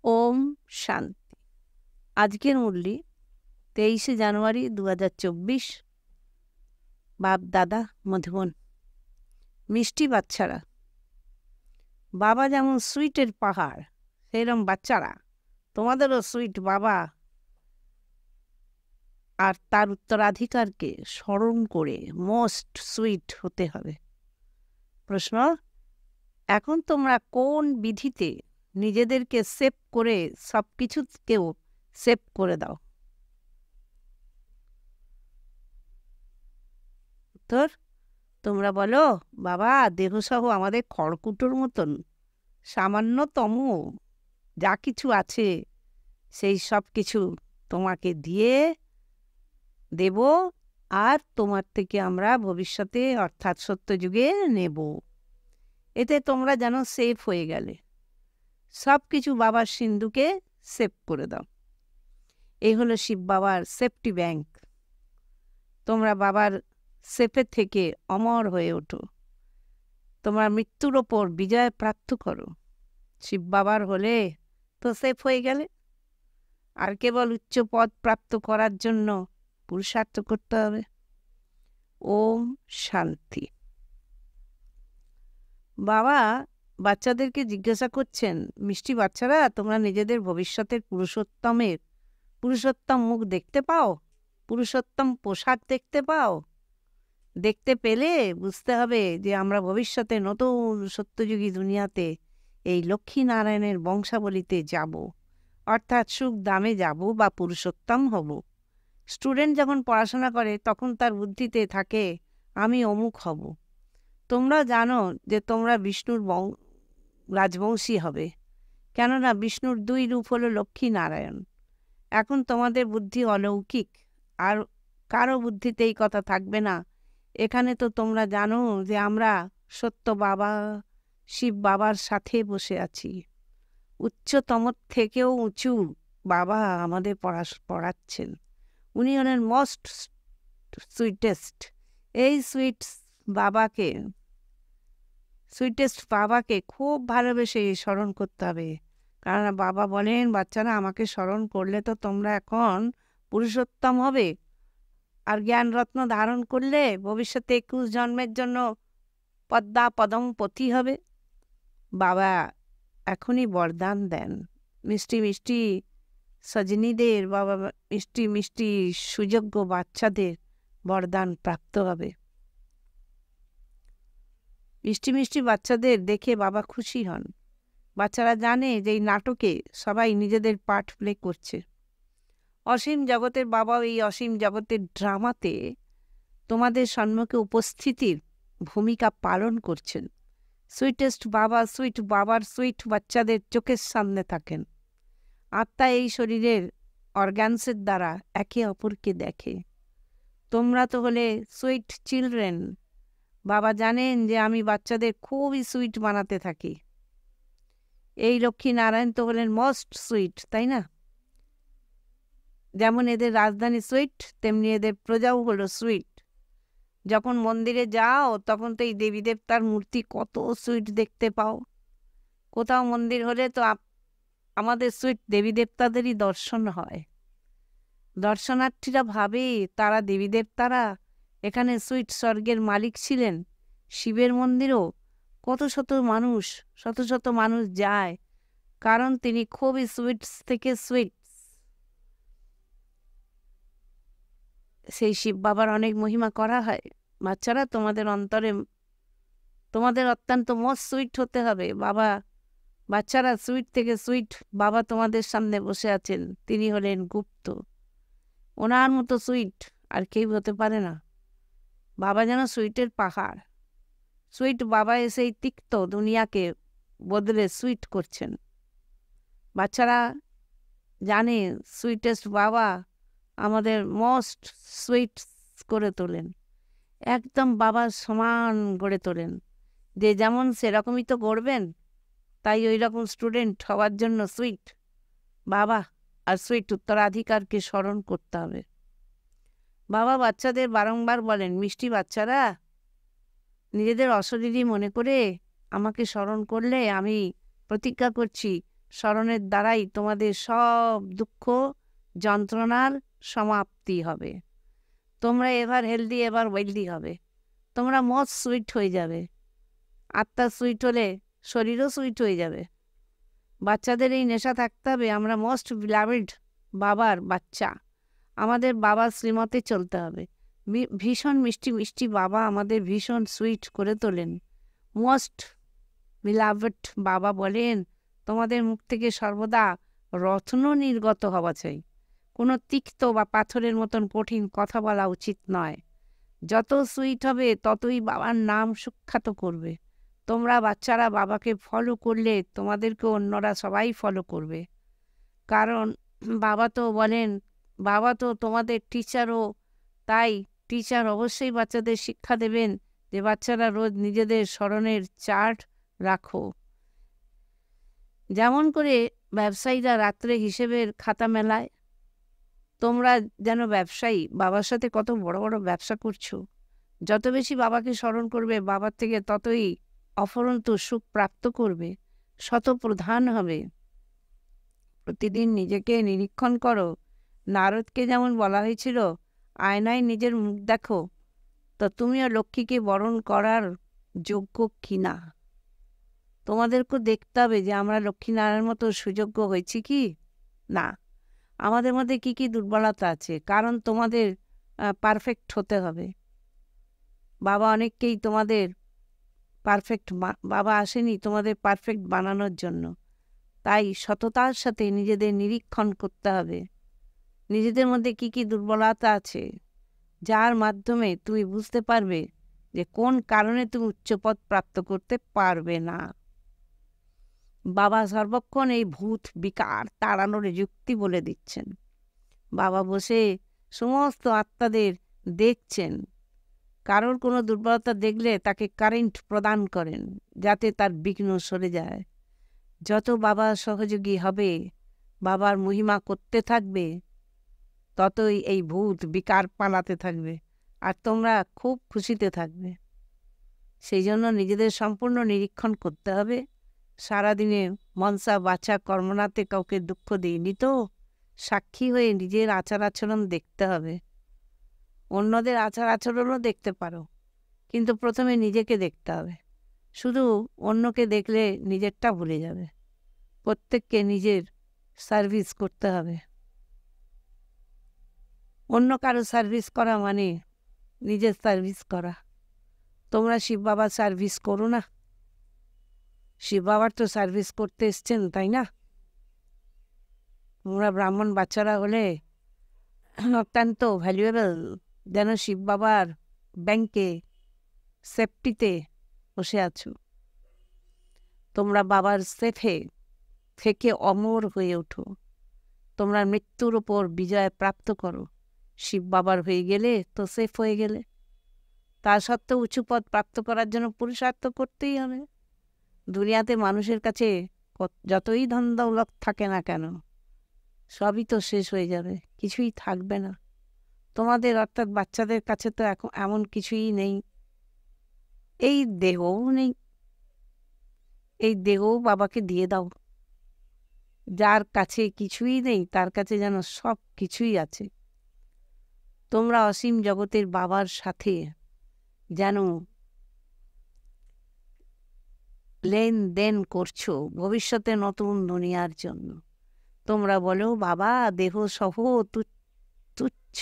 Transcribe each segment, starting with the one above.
ওম শান্তি। আজকের মুরলি 23শে জানুয়ারি 2024। বাপ দাদা মধুবন। মিষ্টি বাচ্চারা, বাবা যেমন সুইটের পাহাড়, সেইরকম বাচ্চারা তোমাদেরও সুইট বাবা আর তার উত্তরাধিকারকে স্মরণ করে মোস্ট সুইট হতে হবে। প্রশ্ন, এখন তোমরা কোন বিধিতে নিজেদেরকে সেভ করে সব কিছুকেও সেভ করে দাও? উত্তর, তোমরা বলো, বাবা দেহসহ আমাদের খড়কুটোর মতন সামান্যতম যা কিছু আছে সেই সব কিছু তোমাকে দিয়ে দেব, আর তোমার থেকে আমরা ভবিষ্যতে অর্থাৎ সত্যযুগে নেব। এতে তোমরা যেন সেফ হয়ে গেলে। সব কিছু বাবার সিন্ধুকে সেভ করে দাও। এই হলো শিব বাবার সেফটি ব্যাংক। তোমরা বাবার সেফের থেকে অমর হয়ে ওঠো। তোমরা মৃত্যুর ওপর বিজয় প্রাপ্ত করো। শিব বাবার হলে তো সেফ হয়ে গেলে। আর কেবল উচ্চ পদ প্রাপ্ত করার জন্য পুরুষার্থ করতে হবে। ওম শান্তি। বাবা বাচ্চাদেরকে জিজ্ঞাসা করছেন, মিষ্টি বাচ্চারা, তোমরা নিজেদের ভবিষ্যতের পুরুষোত্তম মুখ দেখতে পাও? পুরুষোত্তম পোশাক দেখতে পাও? দেখতে পেলে বুঝতে হবে যে আমরা ভবিষ্যতে নতুন সত্যযুগী দুনিয়াতে এই লক্ষ্মীনারায়ণের বংশাবলিতে যাব, অর্থাৎ সুখ দামে যাব বা পুরুষোত্তম হব। স্টুডেন্ট যখন পড়াশোনা করে তখন তার বুদ্ধিতে থাকে আমি অমুক হব। তোমরা জানো যে তোমরা বিষ্ণুর রাজবংশী হবে, কেননা বিষ্ণুর দুই রূপ হলো লক্ষ্মী নারায়ণ। এখন তোমাদের বুদ্ধি অলৌকিক, আর কারো বুদ্ধিতে এই কথা থাকবে না। এখানে তো তোমরা জানো যে আমরা সত্য বাবা শিব বাবার সাথে বসে আছি। উচ্চতম থেকেও উঁচু বাবা আমাদের পড়াচ্ছেন। উনি হলেন মোস্ট সুইটেস্ট। এই সুইটেস্ট বাবাকে খুব ভালোবেসে স্মরণ করতে হবে। কারণ বাবা বলেন, বাচ্চারা আমাকে স্মরণ করলে তো তোমরা এখন পুরুষোত্তম হবে, আর জ্ঞান রত্ন ধারণ করলে ভবিষ্যতে 21 জন্মের জন্য পদ্মা পদমপতি হবে। বাবা এখনই বরদান দেন। মিষ্টি মিষ্টি সজনীদের, বাবা মিষ্টি মিষ্টি সুযোগ্য বাচ্চাদের বরদান প্রাপ্ত হবে। মিষ্টি মিষ্টি বাচ্চাদের দেখে বাবা খুশি হন। বাচ্চারা জানে যে এই নাটকে সবাই নিজেদের পার্ট প্লে করছে। অসীম জগতের বাবাও এই অসীম জগতের ড্রামাতে তোমাদের সম্মুখে উপস্থিতির ভূমিকা পালন করছেন। সুইটেস্ট বাবা সুইট বাবার সুইট বাচ্চাদের চোখের সামনে থাকেন। আত্মা এই শরীরের অর্গানসের দ্বারা একে অপরকে দেখে। তোমরা তো হলে সুইট চিলড্রেন। বাবা জানেন যে আমি বাচ্চাদের খুবই সুইট বানাতে থাকি। এই লক্ষ্মী নারায়ণ তো হলেন মোস্ট সুইট, তাই না? যেমন এদের রাজধানী সুইট, তেমনি এদের প্রজাও হলো সুইট। যখন মন্দিরে যাও তখন তো এই দেবী দেবতার মূর্তি কত সুইট দেখতে পাও। কোথাও মন্দির হলে তো আমাদের সুইট দেবী দেবতাদেরই দর্শন হয়। দর্শনার্থীরা ভাবে তারা দেবী দেবতারা এখানে সুইট স্বর্গের মালিক ছিলেন। শিবের মন্দিরও শত শত মানুষ যায়, কারণ তিনি খুবই সুইটস থেকে সুইট। সেই শিব বাবার অনেক মহিমা করা হয়। বাচ্চারা তোমাদের অত্যন্ত মোস্ট সুইট হতে হবে। বাচ্চারা সুইট থেকে সুইট বাবা তোমাদের সামনে বসে আছেন। তিনি হলেন গুপ্ত। ওনার মতো সুইট আর কেউ হতে পারে না। বাবা যেন সুইটের পাহাড়। সুইট বাবা এসে এই তিক্ত দুনিয়াকে বদলে সুইট করছেন। বাচ্চারা জানে সুইটেস্ট বাবা আমাদের মোস্ট সুইট করে তোলেন, একদম বাবার সমান গড়ে তোলেন। যে যেমন সেরকমই তো করবেন। তাই ওই রকম স্টুডেন্ট হওয়ার জন্য সুইট বাবা আর সুইট উত্তরাধিকারকে স্মরণ করতে হবে। বাবা বাচ্চাদের বারংবার বলেন, মিষ্টি বাচ্চারা, নিজেদের অশরীরী মনে করে আমাকে স্মরণ করলে আমি প্রতিজ্ঞা করছি স্মরণের দ্বারাই তোমাদের সব দুঃখ যন্ত্রণার সমাপ্তি হবে। তোমরা এবার হেলদি, এবার ওয়েলদি হবে। তোমরা মোস্ট সুইট হয়ে যাবে। আত্মা সুইট হলে শরীরও সুইট হয়ে যাবে। বাচ্চাদের এই নেশা থাকতে হবে, আমরা মোস্ট বিলাভেড বাবার বাচ্চা, আমাদের বাবার শ্রীমতে চলতে হবে। ভীষণ মিষ্টি মিষ্টি বাবা আমাদের ভীষণ সুইট করে তোলেন। মোস্ট বিলাভেড বাবা বলেন, তোমাদের মুখ থেকে সর্বদা রত্ন নির্গত হওয়া চাই। কোনো তিক্ত বা পাথরের মতন কঠিন কথা বলা উচিত নয়। যত সুইট হবে ততই বাবার নাম সুখ্যাত করবে। তোমরা বাচ্চারা বাবাকে ফলো করলে তোমাদেরকে অন্যরা সবাই ফলো করবে। কারণ বাবা তো বলেন, বাবা তো তোমাদের টিচারও। তাই টিচার অবশ্যই বাচ্চাদের শিক্ষা দেবেন যে বাচ্চারা রোজ নিজেদের স্মরণের চার্ট রাখো। যেমন করে ব্যবসায়ীরা রাত্রে হিসেবের খাতা মেলায়, তোমরা যেন ব্যবসায়ী, বাবার সাথে কত বড় বড় ব্যবসা করছো। যত বেশি বাবাকে স্মরণ করবে, বাবার থেকে ততই অফুরন্ত সুখ প্রাপ্ত করবে, শতপ্রধান হবে। প্রতিদিন নিজেকে নিরীক্ষণ করো। নারদকে যেমন বলা হয়েছিল, আয়নায় নিজের মুখ দেখো, তো তুমিও লক্ষ্মীকে বরণ করার যোগ্য কিনা। তোমাদেরকেও দেখতে হবে যে আমরা লক্ষ্মীনারায়ণের মতো সুযোগ্য হয়েছি কি না, আমাদের মধ্যে কি কি দুর্বলতা আছে। কারণ তোমাদের পারফেক্ট হতে হবে। বাবা অনেককেই তোমাদের পারফেক্ট, বাবা আসেনি তোমাদের পারফেক্ট বানানোর জন্য। তাই সততার সাথে নিজেদের নিরীক্ষণ করতে হবে, নিজেদের মধ্যে কি কি দুর্বলতা আছে, যার মাধ্যমে তুমি বুঝতে পারবে যে কোন কারণে তুমি উচ্চপদ প্রাপ্ত করতে পারবে না। বাবা সর্বক্ষণ এই ভূত বিকার তাড়ানোর যুক্তি বলে দিচ্ছেন। বাবা বসে সমস্ত আত্মাদের দেখছেন। কারোর কোনো দুর্বলতা দেখলে তাকে কারেন্ট প্রদান করেন, যাতে তার বিঘ্ন সরে যায়। যত বাবা সহযোগী হবে, বাবার মহিমা করতে থাকবে, ততই এই ভূত বিকার পালাতে থাকবে, আর তোমরা খুব খুশিতে থাকবে। সেই জন্য নিজেদের সম্পূর্ণ নিরীক্ষণ করতে হবে। সারাদিনে মনসা বাচা কর্মনাতে কাউকে দুঃখ দিইনি তো, সাক্ষী হয়ে নিজের আচার আচরণ দেখতে হবে। অন্যদের আচার আচরণও দেখতে পারো, কিন্তু প্রথমে নিজেকে দেখতে হবে। শুধু অন্যকে দেখলে নিজেরটা ভুলে যাবে। প্রত্যেককে নিজের সার্ভিস করতে হবে। অন্য কারো সার্ভিস করা মানে নিজের সার্ভিস করা। তোমরা শিব বাবার সার্ভিস করো না? শিব বাবার তো সার্ভিস করতে এসছেন, তাই না? তোমরা ব্রাহ্মণ বাচ্চারা হলে অত্যন্ত ভ্যালুয়েবল, যেন শিব বাবার ব্যাংকে সেফটিতে বসে আছো। তোমরা বাবার সেফে থেকে অমর হয়ে ওঠো। তোমরা মৃত্যুর উপর বিজয় প্রাপ্ত করো। শিব বাবার হয়ে গেলে তো সেফ হয়ে গেলে। তা সত্ত্বেও উঁচু পদ প্রাপ্ত করার জন্য পুরুষার্থ করতেই হবে। দুনিয়াতে মানুষের কাছে যতই ধন দৌলত থাকে না কেন, সবই তো শেষ হয়ে যাবে, কিছুই থাকবে না। তোমাদের অর্থাৎ বাচ্চাদের কাছে তো এখন এমন কিছুই নেই। এই দেহও নেই। এই দেহও বাবাকে দিয়ে দাও। যার কাছে কিছুই নেই তার কাছে যেন সব কিছুই আছে। তোমরা অসীম জগতের বাবার সাথে যেন লেনদেন করছো ভবিষ্যতে নতুন দুনিয়ার জন্য। তোমরা বলো, বাবা দেহ সহ তুচ্ছ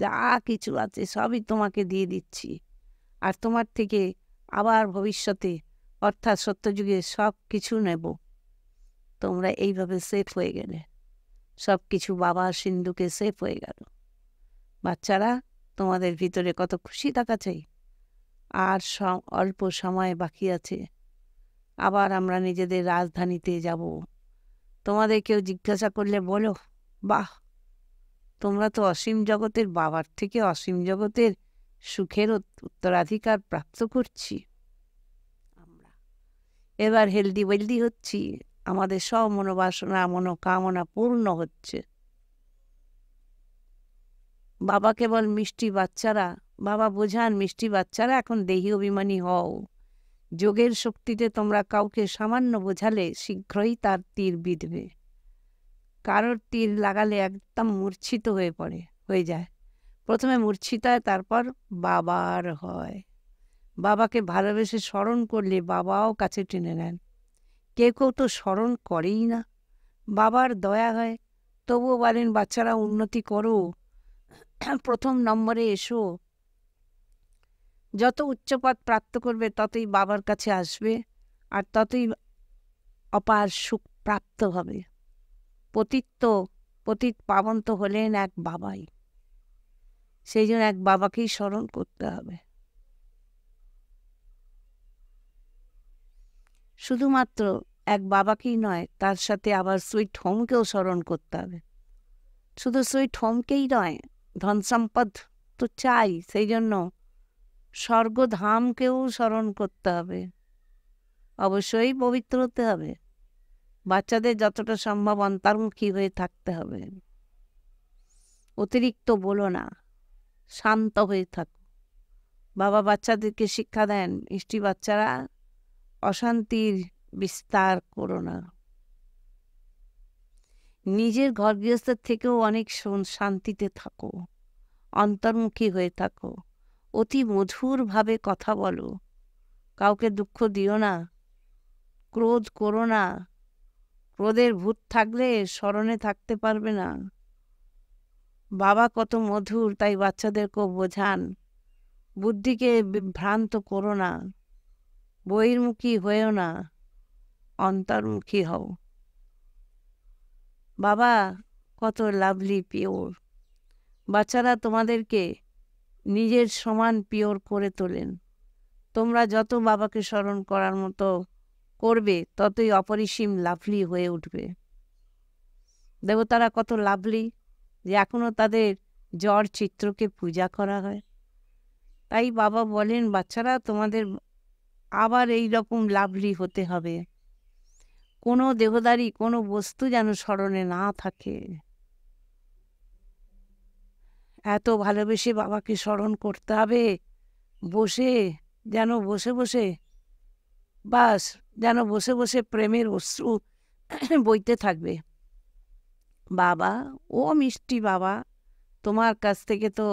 যা কিছু আছে সবই তোমাকে দিয়ে দিচ্ছি, আর তোমার থেকে আবার ভবিষ্যতে অর্থাৎ সত্যযুগে সব কিছু নেব। তোমরা এইভাবে সেফ হয়ে গেলে, সব কিছু বাবার সিন্ধুকে সেফ হয়ে গেল। বাচ্চারা, তোমাদের ভিতরে কত খুশি থাকা চাই। আর অল্প সময় বাকি আছে, আবার আমরা নিজেদের রাজধানীতে যাব। তোমাদের কেউ জিজ্ঞাসা করলে বলো, বাহ, তোমরা তো অসীম জগতের বাবার থেকে অসীম জগতের সুখের উত্তরাধিকার প্রাপ্ত করছি। আমরা এবার হেলদি ওয়েলদি হচ্ছি, আমাদের সব মনোবাসনা মনোকামনা পূর্ণ হচ্ছে। বাবা কেবল মিষ্টি বাচ্চারা, বাবা বোঝান মিষ্টি বাচ্চারা এখন দেহি অভিমানী হও, যোগের শক্তিতে তোমরা কাউকে সামান্য বোঝালে শীঘ্রই তার তীর বিঁধবে। কারোর তীর লাগালে একদম মূর্ছিত হয়ে যায়। প্রথমে মূর্ছিত হয়, তারপর বাবার হয়। বাবাকে ভালোবেসে স্মরণ করলে বাবাও কাছে টেনে নেন। কেউ কেউ তো স্মরণ করেই না। বাবার দয়া হয়, তবুও বলেন বাচ্চারা উন্নতি করো, প্রথম নম্বরে এসো। যত উচ্চপদ প্রাপ্ত করবে ততই বাবার কাছে আসবে, আর ততই অপার সুখ প্রাপ্ত হবে। পতিত পাবন তো হলেন এক বাবাই। সেই জন্য এক বাবাকেই স্মরণ করতে হবে। শুধুমাত্র এক বাবাকেই নয়, তার সাথে আবার সুইট হোমকেও স্মরণ করতে হবে। শুধু সুইট হোমকেই নয়, ধন সম্পদ তো চাই, সেই জন্য স্বর্গধামকেও স্মরণ করতে হবে। অবশ্যই পবিত্র হতে হবে। বাচ্চাদের যতটা সম্ভব অন্তর্মুখী হয়ে থাকতে হবে। অতিরিক্ত বলো না, শান্ত হয়ে থাকো। বাবা বাচ্চাদেরকে শিক্ষা দেন, মিষ্টি বাচ্চারা, অশান্তির বিস্তার করো না। নিজের ঘর গৃহস্থের থেকেও অনেক শান্তিতে থাকো, অন্তর্মুখী হয়ে থাকো, অতি মধুরভাবে কথা বলো, কাউকে দুঃখ দিও না, ক্রোধ করো না। ক্রোধের ভূত থাকলে স্মরণে থাকতে পারবে না। বাবা কত মধুর, তাই বাচ্চাদেরকেও বোঝান। বুদ্ধিকে বিভ্রান্ত করো না, বহির্মুখী হয়েও না, অন্তর্মুখী হও। বাবা কত লাভলি, পিওর। বাচ্চারা তোমাদেরকে নিজের সমান পিওর করে তোলেন। তোমরা যত বাবাকে স্মরণ করার মতো করবে, ততই অপরিসীম লাভলি হয়ে উঠবে। দেবতারা কত লাভলি যে এখনো তাদের জড় চিত্রকে পূজা করা হয়। তাই বাবা বলেন, বাচ্চারা তোমাদের আবার এই রকম লাভলি হতে হবে। কোনো দেহদারি, কোনো বস্তু যেন স্মরণে না থাকে। এত ভালোবেসে বাবাকে স্মরণ করতে হবে, বসে যেন বসে প্রেমের অশ্রু বইতে থাকবে। বাবা, ও মিষ্টি বাবা, তোমার কাছ থেকে তো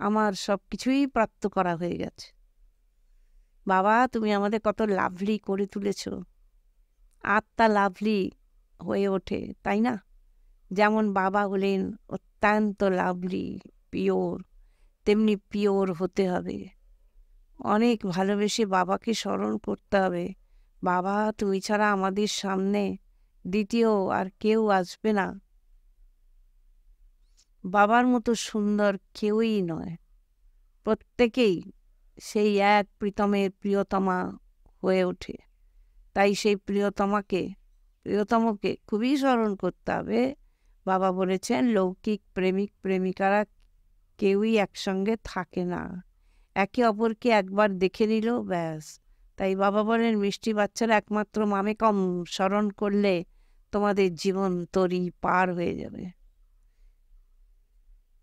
আমার সব কিছুই প্রাপ্ত করা হয়ে গেছে। বাবা, তুমি আমাদের কত লাভলি করে তুলেছ। আত্মা লাভলি হয়ে ওঠে, তাই না? যেমন বাবা হলেন অত্যন্ত লাভলি, পিওর, তেমনি পিওর হতে হবে। অনেক ভালোবেসে বাবাকে স্মরণ করতে হবে। বাবা, তুমি ছাড়া আমাদের সামনে দ্বিতীয় আর কেউ আসবে না। বাবার মতো সুন্দর কেউই নয়। প্রত্যেকেই সেই এক প্রীতমের প্রিয়তমা হয়ে ওঠে। তাই সেই প্রিয়তমকে খুবই স্মরণ করতে হবে। বাবা বলেছেন, লৌকিক প্রেমিক প্রেমিকারা কেউই একসঙ্গে থাকে না, একে অপরকে একবার দেখে নিল ব্যাস। তাই বাবা বলেন, মিষ্টি বাচ্চারা একমাত্র মামেকম স্মরণ করলে তোমাদের জীবন তরি পার হয়ে যাবে।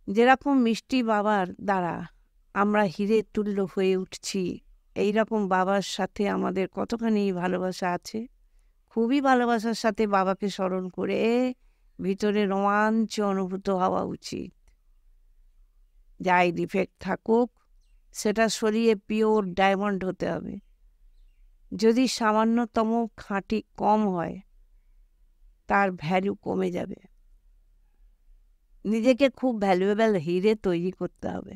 যেরকম মিষ্টি বাবার দ্বারা আমরা হিরে তুল্য হয়ে উঠছি, এই রকম বাবার সাথে আমাদের কতখানি ভালোবাসা আছে। খুবই ভালোবাসার সাথে বাবাকে স্মরণ করে ভিতরে রোমাঞ্চ অনুভূত হওয়া উচিত। যাই ডিফেক্ট থাকুক, সেটা সরিয়ে পিওর ডায়মন্ড হতে হবে। যদি সামান্যতম খাঁটি কম হয়, তার ভ্যালু কমে যাবে। নিজেকে খুব ভ্যালুয়েবল হিরে তৈরি করতে হবে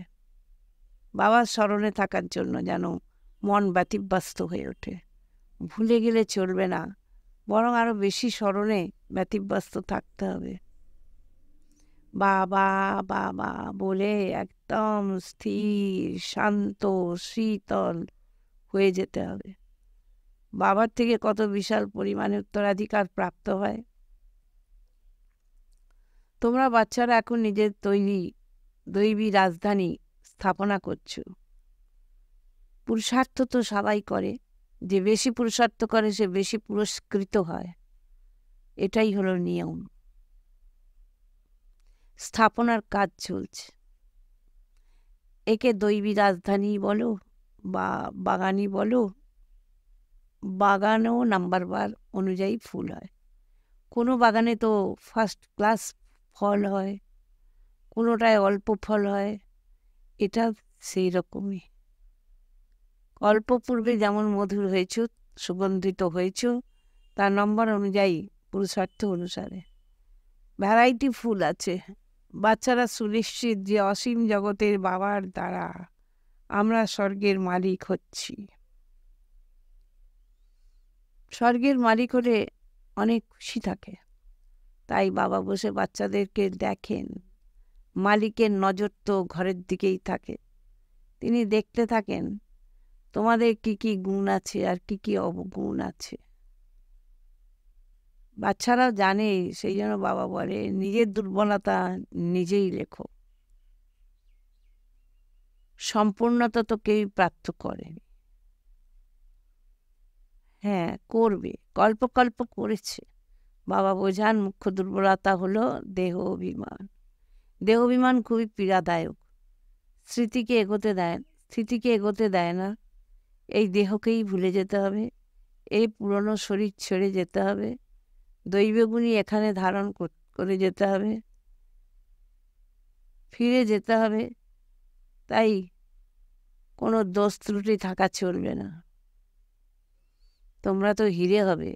বাবার স্মরণে থাকার জন্য, যেন মন ব্যতিব্যস্ত হয়ে ওঠে। ভুলে গেলে চলবে না, বরং আরো বেশি স্মরণে ব্যতিব্যস্ত থাকতে হবে। বাবা বাবা বলে একদম স্থির, শান্ত, শীতল হয়ে যেতে হবে। বাবার থেকে কত বিশাল পরিমাণে উত্তরাধিকার প্রাপ্ত হয়। তোমরা বাচ্চারা এখন নিজের দৈবী রাজধানী স্থাপনা করছো। পুরুষার্থ তো সবাই করে, যে বেশি পুরুষার্থ করে সে বেশি পুরস্কৃত হয়, এটাই হলো নিয়ম। স্থাপনার কাজ চলছে। একে দৈবী রাজধানী বলো বা বাগানি বলো, বাগানেও নাম্বার বার অনুযায়ী ফুল হয়। কোনো বাগানে তো ফার্স্ট ক্লাস ফল হয়, কোনোটায় অল্প ফল হয়। এটা সেই রকমই। অল্প পূর্বে যেমন মধুর হয়েছ, সুগন্ধিত হয়েছ, তার নম্বর অনুযায়ী পুরুষার্থ অনুসারে ভ্যারাইটি ফুল আছে। বাচ্চারা সুনিশ্চিত যে অসীম জগতের বাবার দ্বারা আমরা স্বর্গের মালিক হচ্ছি। স্বর্গের মালিক হলে অনেক খুশি থাকে। তাই বাবা বসে বাচ্চাদেরকে দেখেন। মালিকের নজর তো ঘরের দিকেই থাকে। তিনি দেখতে থাকেন তোমাদের কি কি গুণ আছে আর কি কি অবগুণ আছে। বাচ্চারাও জানে, সেই জন্য বাবা বলে নিজের দুর্বলতা নিজেই লেখো। সম্পূর্ণতা তো কেউই প্রাপ্ত করেনি। হ্যাঁ, করবে, কল্প কল্প করেছে। বাবা বোঝান মুখ্য দুর্বলতা হলো দেহ অভিমান। দেহ অভিমান খুবই পীড়াদায়ক। স্মৃতিকে এগোতে দেয় না। এই দেহকেই ভুলে যেতে হবে, এই পুরনো শরীর ছেড়ে যেতে হবে, দৈবগুণী এখানে ধারণ করে যেতে হবে, ফিরে যেতে হবে। তাই কোনো দোষ ত্রুটি থাকা চলবে না। তোমরা তো হিরে হবে।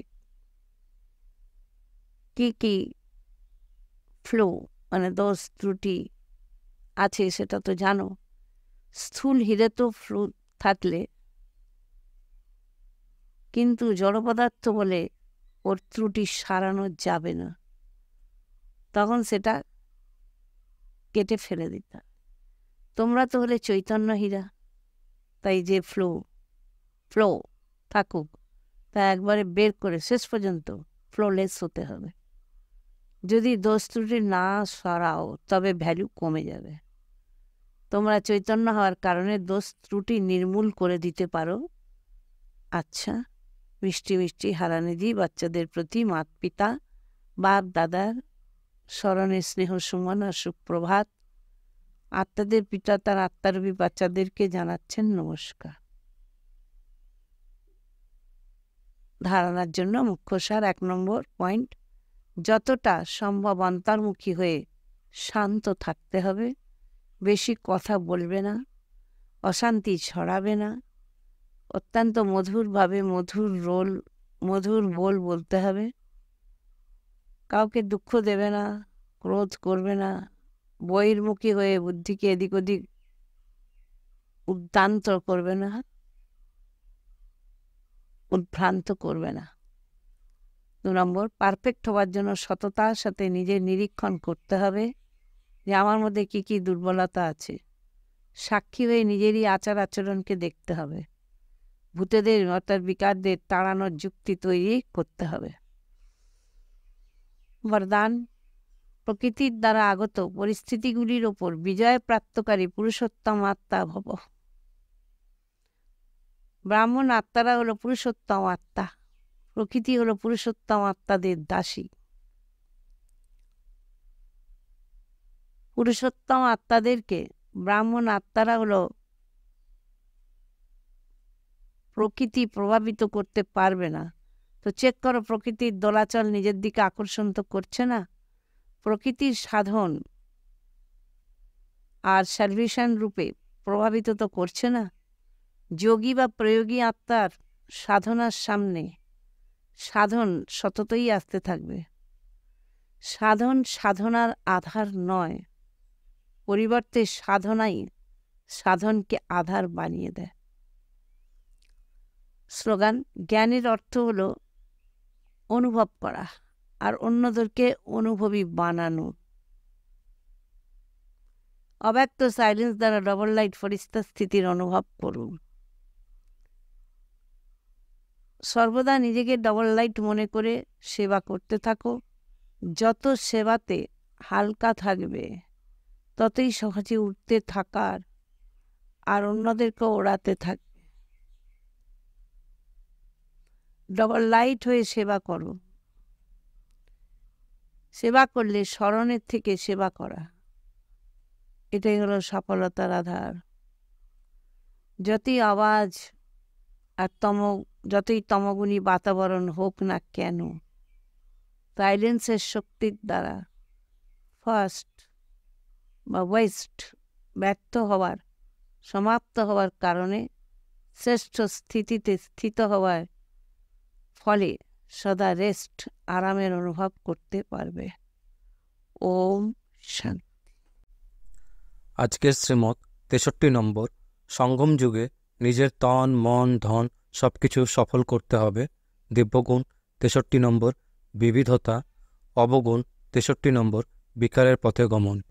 কি কি ফ্লো মানে দোষ ত্রুটি আছে সেটা তো জানো। স্থূল হিরে তো ফ্লো থাকলে, কিন্তু জড় পদার্থ বলে ওর ত্রুটি সারানো যাবে না। তখন সেটা কেটে ফেলে দিতে। তোমরা তো হলে চৈতন্য হীরা। তাই যে ফ্লো থাকুক, তা একবারে বের করে শেষ পর্যন্ত ফ্লোলেস হতে হবে। যদি দোষ ত্রুটি না সরাও তবে ভ্যালু কমে যাবে। তোমরা চৈতন্য হওয়ার কারণে দোষ ত্রুটি নির্মূল করে দিতে পারো। আচ্ছা, মিষ্টি মিষ্টি হারানিধি বাচ্চাদের প্রতি মাত পিতা বাপ দাদার স্মরণে স্নেহ সুমন আর সুপ্রভাত। আত্মাদের পিতা তার আত্মারূপী বাচ্চাদেরকে জানাচ্ছেন নমস্কার। ধারণার জন্য মুখ্য সার 1 নম্বর পয়েন্ট, যতটা সম্ভব অন্তর্মুখী হয়ে শান্ত থাকতে হবে। বেশি কথা বলবে না, অশান্তি ছড়াবে না। অত্যন্ত মধুরভাবে মধুর বল বলতে হবে। কাউকে দুঃখ দেবে না, ক্রোধ করবে না, বহির্মুখী হয়ে বুদ্ধিকে এদিক ওদিক উদ্ভ্রান্ত করবে না। 2 নম্বর, পারফেক্ট হওয়ার জন্য সততার সাথে নিজের নিরীক্ষণ করতে হবে যে আমার মধ্যে কি কি দুর্বলতা আছে। সাক্ষী হয়ে নিজেরই আচার আচরণকে দেখতে হবে। ভূতেদের অর্থাৎ বিকারদের তাড়ানোর যুক্তি তৈরি করতে হবে। বরদান, প্রকৃতির দ্বারা আগত পরিস্থিতিগুলির ওপর বিজয় প্রাপ্তকারী পুরুষোত্তম আত্মা ভব। ব্রাহ্মণ আত্মারা হলো পুরুষোত্তম আত্মা। প্রকৃতি হলো পুরুষোত্তম আত্মাদের দাসী। পুরুষোত্তম আত্মাদেরকে ব্রাহ্মণ আত্মারা হলো প্রকৃতি প্রভাবিত করতে পারবে না। তো চেক করো প্রকৃতির দোলাচল নিজের দিকে আকর্ষণ তো করছে না। প্রকৃতির সাধন আর সার্ভিশন রূপে প্রভাবিত তো করছে না। যোগী বা প্রয়োগী আত্মার সাধনার সামনে সাধন সততই আসতে থাকবে। সাধন সাধনার আধার নয়, পরিবর্তে সাধনাই সাধনকে আধার বানিয়ে দেয়। স্লোগান, জ্ঞানের অর্থ হলো অনুভব করা আর অন্যদেরকে অনুভবী বানানো। অব্যক্ত সাইলেন্স দ্বারা ডবল লাইট ফরিস্তা স্থিতির অনুভব করুন। সর্বদা নিজেকে ডবল লাইট মনে করে সেবা করতে থাকো। যত সেবাতে হালকা থাকবে ততই সহজে উঠতে থাকার আর অন্যদেরকে ওড়াতে থাকবে। ডবল লাইট হয়ে সেবা করো। সেবা করলে স্মরণের থেকে সেবা করা, এটাই হলো সফলতার আধার। যতই আওয়াজ আর যতই তমগুণী বাতাবরণ হোক না কেন, সাইলেন্সের শক্তির দ্বারা ফার্স্ট বা ওয়েস্ট ব্যর্থ হওয়ার, সমাপ্ত হওয়ার কারণে শ্রেষ্ঠ স্থিতিতে স্থিত হওয়ার ফলে সদা রেস্ট, আরামের অনুভব করতে পারবে। ওম শান্তি। আজকের শ্রীমত 63 নম্বর। সঙ্গম যুগে নিজের তন মন ধন সব কিছু সফল করতে হবে। দিব্যগুণ 63 নম্বর। বিবিধতা। অবগুণ 63 নম্বর। বিকারের পথে গমন।